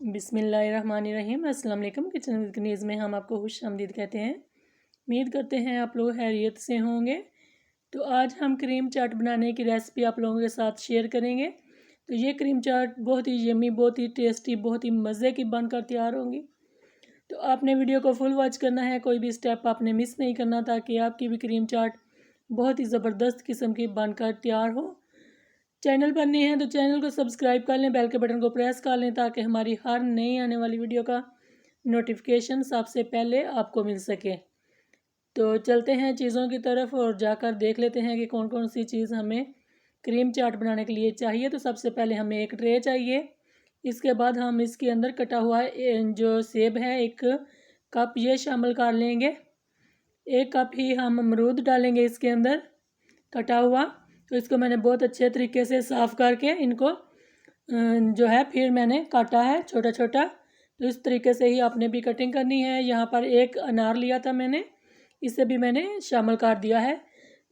बिस्मिल्लाहिर्रहमानिर्रहीम। अस्सलाम वालेकुम। किचन विद कनीज़ में हम आपको खुश आमदीद कहते हैं। उम्मीद करते हैं आप लोग खैरियत से होंगे। तो आज हम क्रीम चाट बनाने की रेसिपी आप लोगों के साथ शेयर करेंगे। तो ये क्रीम चाट बहुत ही यम्मी, बहुत ही टेस्टी, बहुत ही मज़े की बनकर तैयार होंगी। तो आपने वीडियो को फुल वॉच करना है, कोई भी स्टेप आपने मिस नहीं करना, ताकि आपकी भी क्रीम चाट बहुत ही ज़बरदस्त किस्म की बनकर तैयार हो। चैनल पर नए हैं तो चैनल को सब्सक्राइब कर लें, बेल के बटन को प्रेस कर लें, ताकि हमारी हर नई आने वाली वीडियो का नोटिफिकेशन सबसे पहले आपको मिल सके। तो चलते हैं चीज़ों की तरफ और जाकर देख लेते हैं कि कौन कौन सी चीज़ हमें क्रीम चाट बनाने के लिए चाहिए। तो सबसे पहले हमें एक ट्रे चाहिए। इसके बाद हम इसके अंदर कटा हुआ जो सेब है 1 कप ये शामिल कर लेंगे। 1 कप ही हम अमरूद डालेंगे इसके अंदर कटा हुआ। तो इसको मैंने बहुत अच्छे तरीके से साफ़ करके इनको जो है फिर मैंने काटा है छोटा छोटा। तो इस तरीके से ही आपने भी कटिंग करनी है। यहाँ पर 1 अनार लिया था मैंने, इसे भी मैंने शामिल कर दिया है,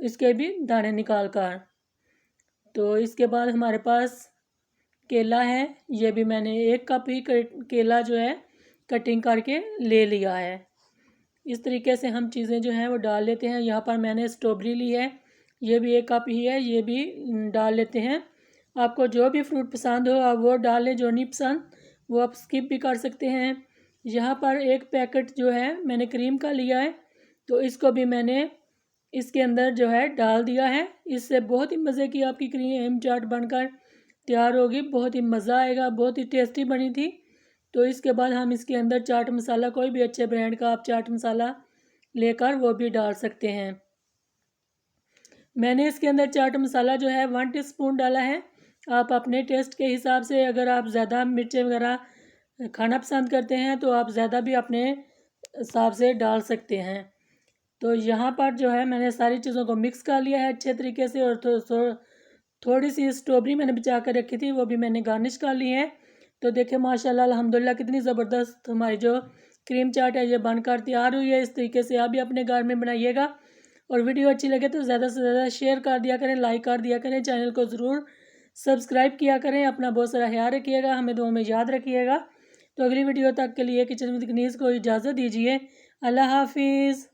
इसके भी दाने निकाल कर। तो इसके बाद हमारे पास केला है, ये भी मैंने 1 कप ही केला जो है कटिंग करके ले लिया है। इस तरीके से हम चीज़ें जो हैं वो डाल लेते हैं। यहाँ पर मैंने स्ट्रॉबेरी ली है, ये भी 1 कप ही है, ये भी डाल लेते हैं। आपको जो भी फ्रूट पसंद हो आप वो डाल लें, जो नहीं पसंद वो आप स्किप भी कर सकते हैं। यहाँ पर 1 पैकेट जो है मैंने क्रीम का लिया है, तो इसको भी मैंने इसके अंदर जो है डाल दिया है। इससे बहुत ही मज़े की आपकी क्रीम चाट बनकर तैयार होगी, बहुत ही मज़ा आएगा, बहुत ही टेस्टी बनी थी। तो इसके बाद हम इसके अंदर चाट मसाला, कोई भी अच्छे ब्रांड का आप चाट मसाला लेकर वो भी डाल सकते हैं। मैंने इसके अंदर चाट मसाला जो है 1 टीस्पून डाला है। आप अपने टेस्ट के हिसाब से, अगर आप ज़्यादा मिर्चें वगैरह खाना पसंद करते हैं तो आप ज़्यादा भी अपने हिसाब से डाल सकते हैं। तो यहाँ पर जो है मैंने सारी चीज़ों को मिक्स कर लिया है अच्छे तरीके से। और थोड़ी सी स्ट्रॉबेरी मैंने बचा कर रखी थी, वो भी मैंने गार्निश कर ली है। तो देखिए माशाल्लाह अल्हम्दुलिल्लाह कितनी ज़बरदस्त हमारी जो क्रीम चाट है ये बनकर तैयार हुई है। इस तरीके से आप भी अपने घर में बनाइएगा। और वीडियो अच्छी लगे तो ज़्यादा से ज़्यादा शेयर कर दिया करें, लाइक कर दिया करें, चैनल को ज़रूर सब्सक्राइब किया करें। अपना बहुत सारा ख्याल रखिएगा, हमें दुआ में याद रखिएगा। तो अगली वीडियो तक के लिए किचन विद कनीज़ को इजाज़त दीजिए। अल्लाह हाफिज़।